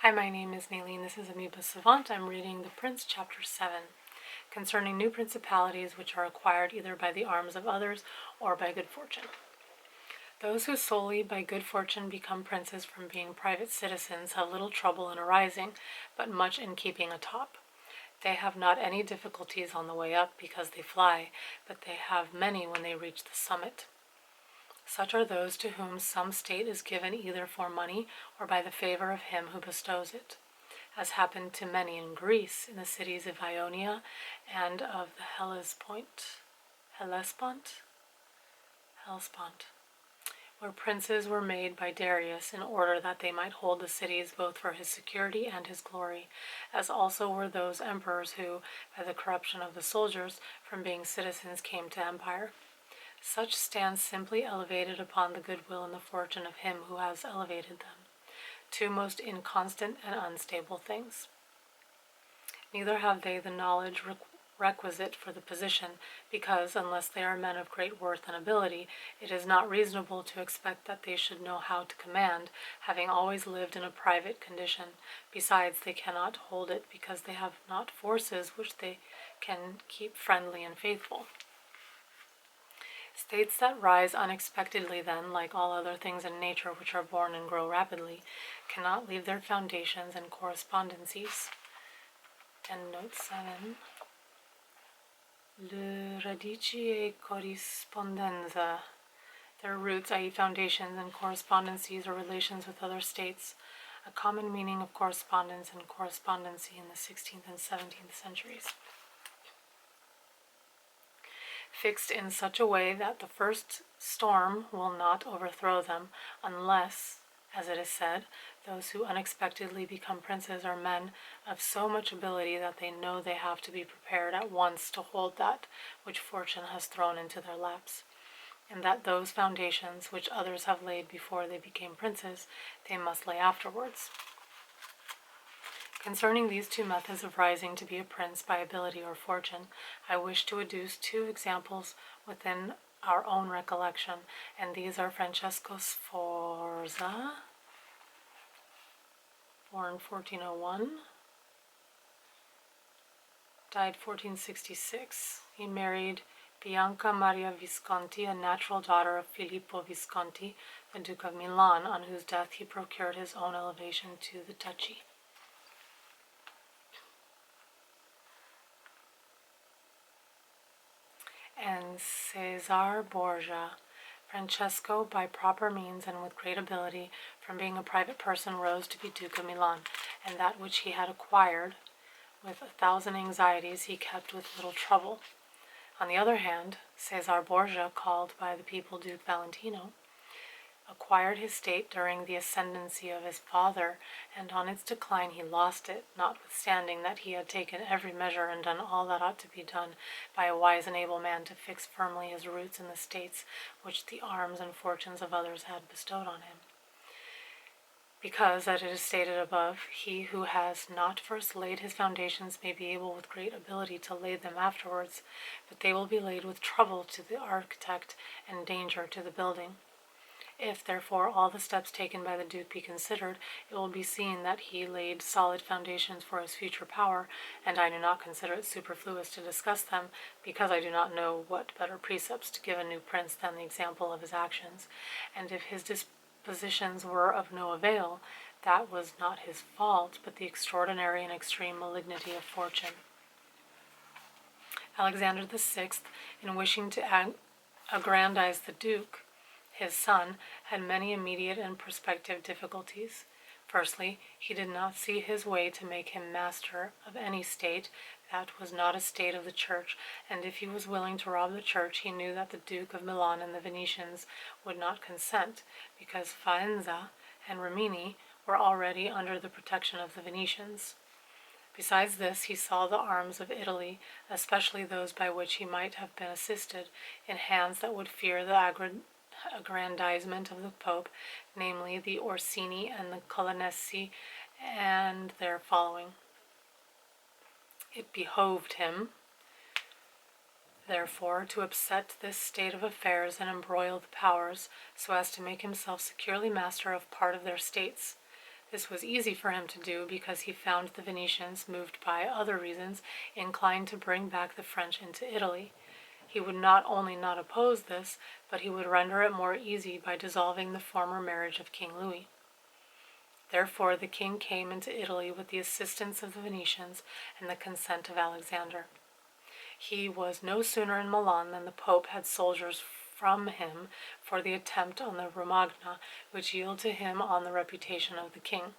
Hi, my name is Nalinne. This is Amoeba Savant. I'm reading The Prince, Chapter 7, concerning new principalities which are acquired either by the arms of others or by good fortune. Those who solely by good fortune become princes from being private citizens have little trouble in arising, but much in keeping atop. They have not any difficulties on the way up because they fly, but they have many when they reach the summit. Such are those to whom some state is given either for money or by the favor of him who bestows it, as happened to many in Greece, in the cities of Ionia and of the Hellespont, where princes were made by Darius in order that they might hold the cities both for his security and his glory, as also were those emperors who, by the corruption of the soldiers, from being citizens came to empire. Such stand simply elevated upon the goodwill and the fortune of him who has elevated them, two most inconstant and unstable things. Neither have they the knowledge requisite for the position, because, unless they are men of great worth and ability, it is not reasonable to expect that they should know how to command, having always lived in a private condition. Besides, they cannot hold it, because they have not forces which they can keep friendly and faithful. States that rise unexpectedly then, like all other things in nature which are born and grow rapidly, cannot leave their foundations and correspondencies. And note 7. Le radici e corrispondenza. Their roots, i.e. foundations, and correspondencies or relations with other states, a common meaning of correspondence and correspondency in the 16th and 17th centuries. Fixed in such a way that the first storm will not overthrow them, unless, as it is said, those who unexpectedly become princes are men of so much ability that they know they have to be prepared at once to hold that which fortune has thrown into their laps, and that those foundations which others have laid before they became princes, they must lay afterwards. Concerning these two methods of rising to be a prince by ability or fortune, I wish to adduce two examples within our own recollection, and these are Francesco Sforza, born 1401, died 1466. He married Bianca Maria Visconti, a natural daughter of Filippo Visconti, the Duke of Milan, on whose death he procured his own elevation to the duchy. And Cesar Borgia. Francesco, by proper means and with great ability, from being a private person, rose to be Duke of Milan, and that which he had acquired with 1,000 anxieties he kept with little trouble. On the other hand, Cesar Borgia, called by the people Duke Valentino, acquired his state during the ascendancy of his father, and on its decline he lost it, notwithstanding that he had taken every measure and done all that ought to be done by a wise and able man to fix firmly his roots in the states which the arms and fortunes of others had bestowed on him. Because, as it is stated above, he who has not first laid his foundations may be able with great ability to lay them afterwards, but they will be laid with trouble to the architect and danger to the building. If, therefore, all the steps taken by the Duke be considered, it will be seen that he laid solid foundations for his future power, and I do not consider it superfluous to discuss them, because I do not know what better precepts to give a new prince than the example of his actions, and if his dispositions were of no avail, that was not his fault, but the extraordinary and extreme malignity of fortune. Alexander VI, in wishing to aggrandize the Duke, his son, had many immediate and prospective difficulties. Firstly, he did not see his way to make him master of any state that was not a state of the church, and if he was willing to rob the church, he knew that the Duke of Milan and the Venetians would not consent, because Faenza and Rimini were already under the protection of the Venetians. Besides this, he saw the arms of Italy, especially those by which he might have been assisted, in hands that would fear the aggrandizement of the Pope, namely the Orsini and the Colonnesi and their following. It behoved him, therefore, to upset this state of affairs and embroil the powers, so as to make himself securely master of part of their states. This was easy for him to do because he found the Venetians, moved by other reasons, inclined to bring back the French into Italy. He would not only not oppose this, but he would render it more easy by dissolving the former marriage of King Louis. Therefore the king came into Italy with the assistance of the Venetians and the consent of Alexander. He was no sooner in Milan than the Pope had soldiers from him for the attempt on the Romagna, which yielded to him on the reputation of the king.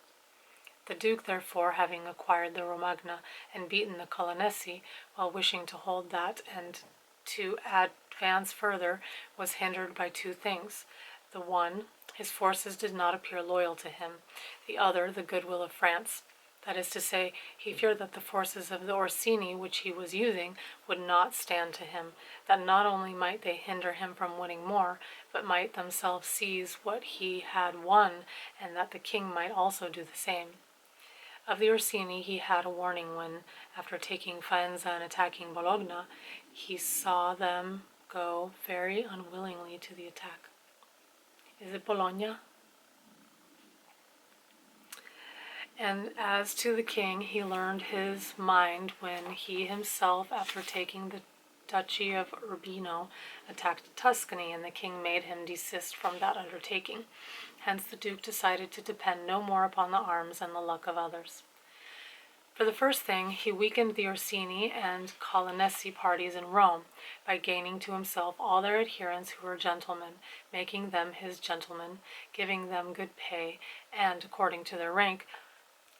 The Duke, therefore, having acquired the Romagna and beaten the Colonnesi, while wishing to hold that and to advance further, was hindered by two things. The one, his forces did not appear loyal to him. The other, the goodwill of France. That is to say, he feared that the forces of the Orsini, which he was using, would not stand to him, that not only might they hinder him from winning more, but might themselves seize what he had won, and that the king might also do the same. Of the Orsini he had a warning when, after taking Faenza and attacking Bologna, he saw them go very unwillingly to the attack. Is it Bologna? And as to the king, he learned his mind when he himself, after taking the Duchy of Urbino, attacked Tuscany, and the king made him desist from that undertaking. Hence the Duke decided to depend no more upon the arms and the luck of others. For the first thing, he weakened the Orsini and Colonnesi parties in Rome by gaining to himself all their adherents who were gentlemen, making them his gentlemen, giving them good pay, and, according to their rank,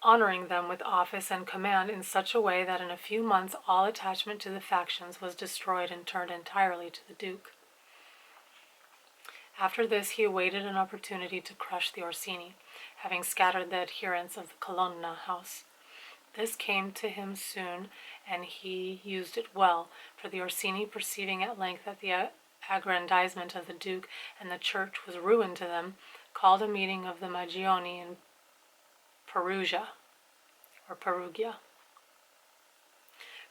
honoring them with office and command in such a way that in a few months all attachment to the factions was destroyed and turned entirely to the Duke. After this he awaited an opportunity to crush the Orsini, having scattered the adherents of the Colonna house. This came to him soon, and he used it well, for the Orsini, perceiving at length that the aggrandizement of the Duke and the Church was ruin to them, called a meeting of the Magioni in Perugia.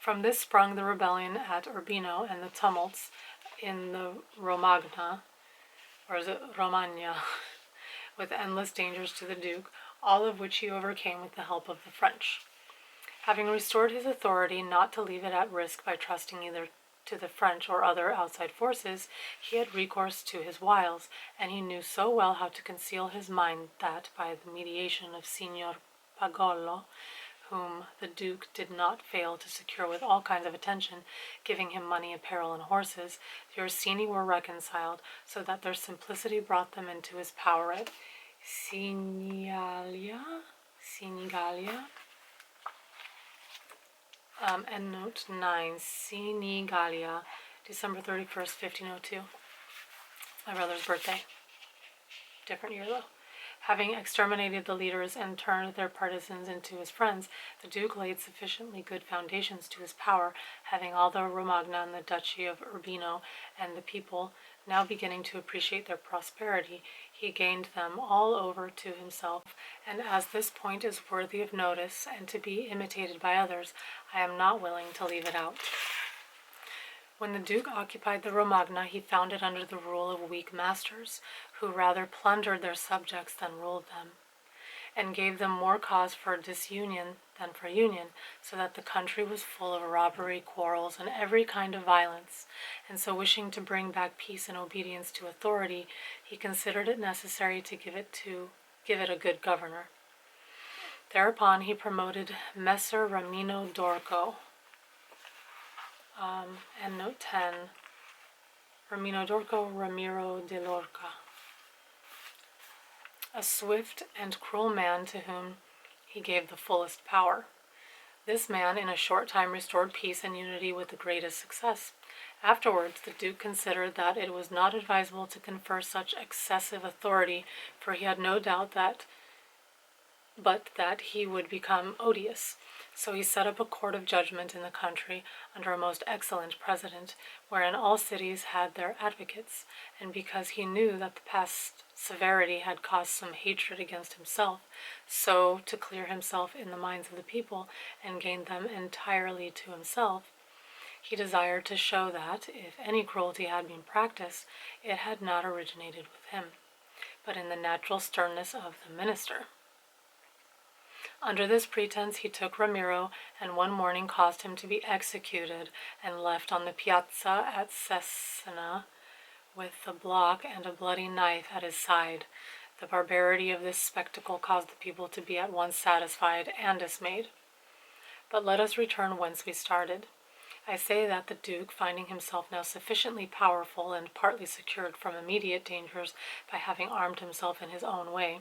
From this sprung the rebellion at Urbino and the tumults in the Romagna, or is it Romagna, with endless dangers to the Duke, all of which he overcame with the help of the French. Having restored his authority not to leave it at risk by trusting either to the French or other outside forces, he had recourse to his wiles, and he knew so well how to conceal his mind that, by the mediation of Signor Pagolo, whom the Duke did not fail to secure with all kinds of attention, giving him money, apparel, and horses, the Orsini were reconciled, so that their simplicity brought them into his power at Senigallia, and note 9, Senigallia, December 31st, 1502. My brother's birthday. Different year, though. Having exterminated the leaders and turned their partisans into his friends, the Duke laid sufficiently good foundations to his power, having all the Romagna and the Duchy of Urbino and the people now beginning to appreciate their prosperity, he gained them all over to himself, and as this point is worthy of notice and to be imitated by others, I am not willing to leave it out. When the Duke occupied the Romagna, he found it under the rule of weak masters, who rather plundered their subjects than ruled them, and gave them more cause for disunion than for union, so that the country was full of robbery, quarrels, and every kind of violence, and so wishing to bring back peace and obedience to authority, he considered it necessary to give it a good governor. Thereupon he promoted Messer Ramiro d'Orco, and note 10, Ramiro de Lorca, a swift and cruel man to whom he gave the fullest power. This man in a short time restored peace and unity with the greatest success. Afterwards the Duke considered that it was not advisable to confer such excessive authority, for he had no doubt that he would become odious. So he set up a court of judgment in the country under a most excellent president, wherein all cities had their advocates, and because he knew that the past severity had caused some hatred against himself, so to clear himself in the minds of the people and gain them entirely to himself, he desired to show that, if any cruelty had been practiced, it had not originated with him, but in the natural sternness of the minister. Under this pretense he took Ramiro, and one morning caused him to be executed, and left on the piazza at Cesena with the block and a bloody knife at his side. The barbarity of this spectacle caused the people to be at once satisfied and dismayed. But let us return whence we started. I say that the Duke, finding himself now sufficiently powerful and partly secured from immediate dangers by having armed himself in his own way,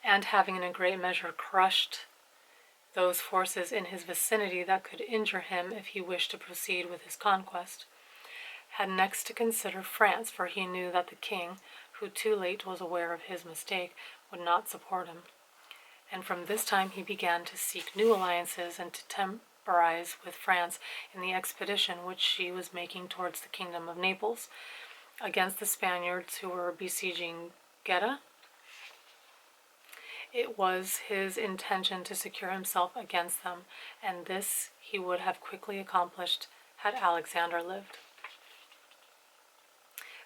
and having in a great measure crushed those forces in his vicinity that could injure him if he wished to proceed with his conquest, had next to consider France, for he knew that the king, who too late was aware of his mistake, would not support him. And from this time he began to seek new alliances and to temporize with France in the expedition which she was making towards the kingdom of Naples, against the Spaniards who were besieging Geta. It was his intention to secure himself against them, and this he would have quickly accomplished had Alexander lived.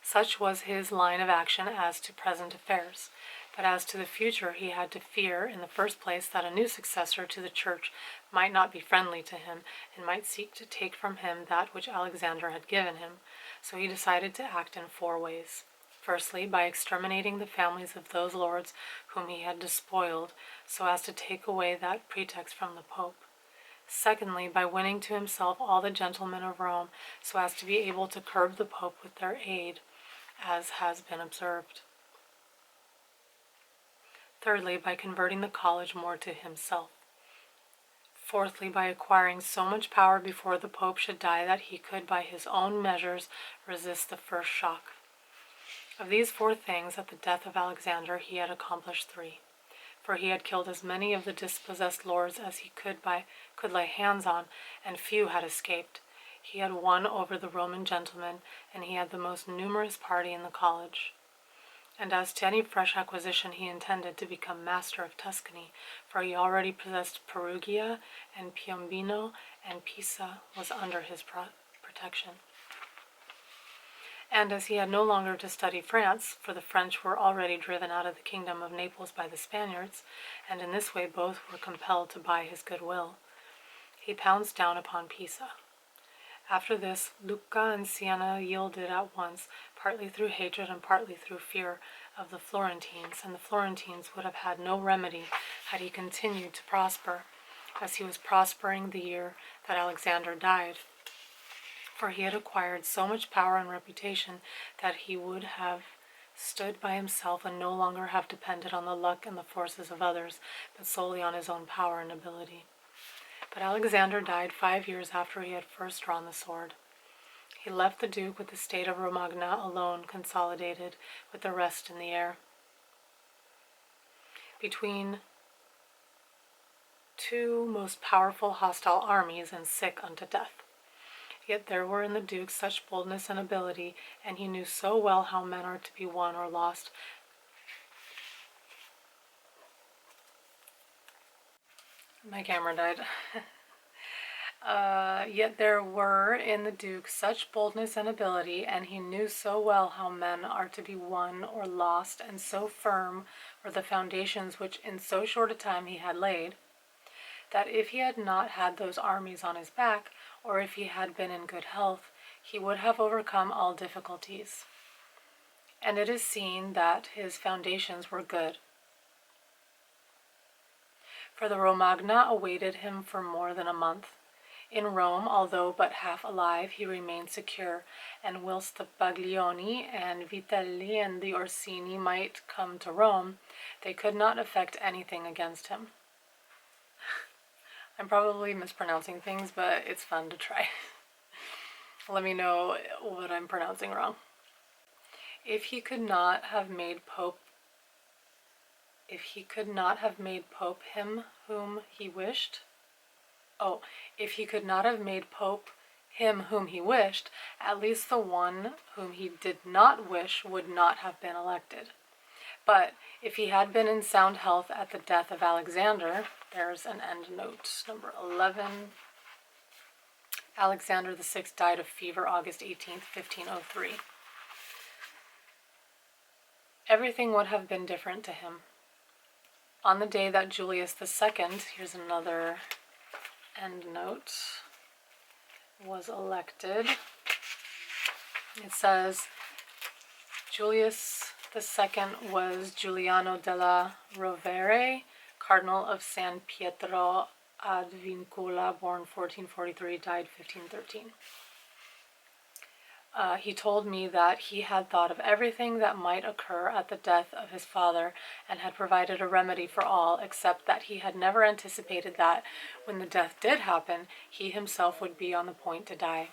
Such was his line of action as to present affairs. But as to the future, he had to fear, in the first place, that a new successor to the church might not be friendly to him, and might seek to take from him that which Alexander had given him. So he decided to act in 4 ways. Firstly, by exterminating the families of those lords whom he had despoiled, so as to take away that pretext from the Pope. Secondly, by winning to himself all the gentlemen of Rome, so as to be able to curb the Pope with their aid, as has been observed. Thirdly, by converting the college more to himself. Fourthly, by acquiring so much power before the Pope should die that he could by his own measures resist the first shock. Of these 4 things, at the death of Alexander, he had accomplished 3. For he had killed as many of the dispossessed lords as he could lay hands on, and few had escaped. He had won over the Roman gentlemen, and he had the most numerous party in the college. And as to any fresh acquisition, he intended to become master of Tuscany, for he already possessed Perugia, and Piombino, and Pisa was under his protection. And as he had no longer to study France, for the French were already driven out of the kingdom of Naples by the Spaniards, and in this way both were compelled to buy his goodwill, he pounced down upon Pisa. After this, Lucca and Siena yielded at once, partly through hatred and partly through fear of the Florentines, and the Florentines would have had no remedy had he continued to prosper, as he was prospering the year that Alexander died. For he had acquired so much power and reputation that he would have stood by himself and no longer have depended on the luck and the forces of others, but solely on his own power and ability. But Alexander died 5 years after he had first drawn the sword. He left the Duke with the state of Romagna alone consolidated, with the rest in the air. Between 2 most powerful hostile armies, and sick unto death. Yet there were in the Duke such boldness and ability, and he knew so well how men are to be won or lost. My camera died. Yet there were in the Duke such boldness and ability, and he knew so well how men are to be won or lost, and so firm were the foundations which in so short a time he had laid, that if he had not had those armies on his back, or if he had been in good health, he would have overcome all difficulties. And it is seen that his foundations were good. For the Romagna awaited him for more than a month. In Rome, although but half alive, he remained secure, and whilst the Baglioni and Vitelli and the Orsini might come to Rome, they could not effect anything against him. I'm probably mispronouncing things, but it's fun to try. Let me know what I'm pronouncing wrong. If he could not have made Pope him whom he wished, if he could not have made Pope him whom he wished, at least the one whom he did not wish would not have been elected. But if he had been in sound health at the death of Alexander, there's an end note, number 11. Alexander VI died of fever August 18th, 1503. Everything would have been different to him. On the day that Julius II, here's another end note, was elected, it says, Julius II was Giuliano della Rovere, Cardinal of San Pietro ad Vincula, born 1443, died 1513. He told me that he had thought of everything that might occur at the death of his father and had provided a remedy for all, except that he had never anticipated that, when the death did happen, he himself would be on the point to die.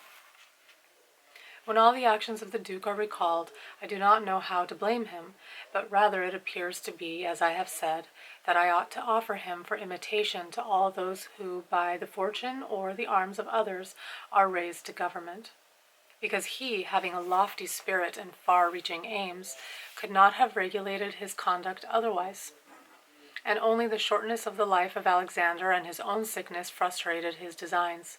When all the actions of the Duke are recalled, I do not know how to blame him, but rather it appears to be, as I have said, that I ought to offer him for imitation to all those who, by the fortune or the arms of others, are raised to government. Because he, having a lofty spirit and far-reaching aims, could not have regulated his conduct otherwise. And only the shortness of the life of Alexander and his own sickness frustrated his designs.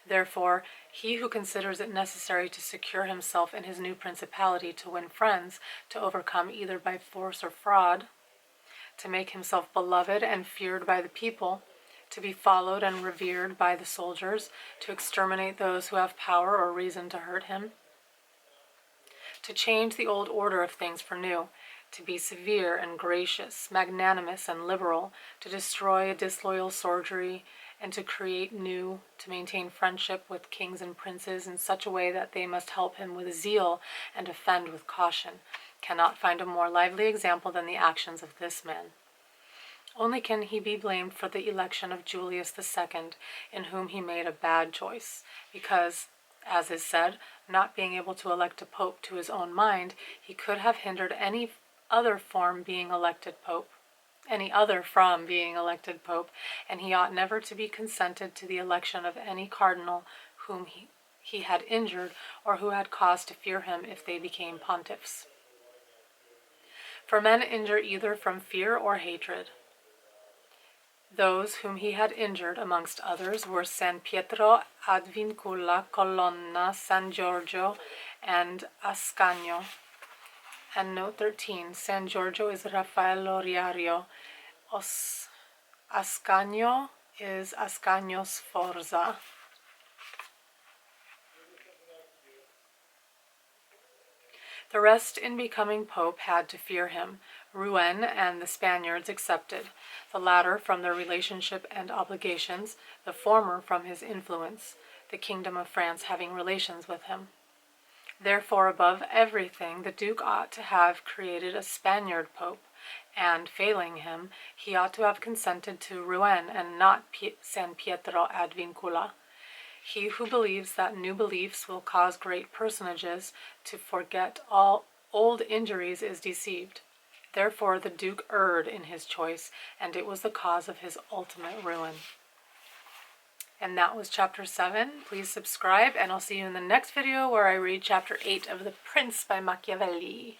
Therefore, he who considers it necessary to secure himself in his new principality, to win friends, to overcome either by force or fraud, to make himself beloved and feared by the people, to be followed and revered by the soldiers, to exterminate those who have power or reason to hurt him, to change the old order of things for new, to be severe and gracious, magnanimous and liberal, to destroy a disloyal soldiery, and to create new, to maintain friendship with kings and princes in such a way that they must help him with zeal and offend with caution, cannot find a more lively example than the actions of this man. Only can he be blamed for the election of Julius II, in whom he made a bad choice, because, as is said, not being able to elect a pope to his own mind, he could have hindered any other from being elected pope, and he ought never to be consented to the election of any cardinal whom he had injured or who had cause to fear him if they became pontiffs. For men injure either from fear or hatred. Those whom he had injured, amongst others, were San Pietro ad Vincula, Colonna, San Giorgio, and Ascanio. And note 13, San Giorgio is Raffaello Riario. Ascanio is Ascanio Sforza. The rest in becoming pope had to fear him, Rouen and the Spaniards excepted, the latter from their relationship and obligations, the former from his influence, the kingdom of France having relations with him. Therefore, above everything, the Duke ought to have created a Spaniard pope, and, failing him, he ought to have consented to Rouen and not San Pietro ad Vincula. He who believes that new beliefs will cause great personages to forget all old injuries is deceived. Therefore the Duke erred in his choice, and it was the cause of his ultimate ruin. And that was chapter 7. Please subscribe, and I'll see you in the next video where I read chapter 8 of The Prince by Machiavelli.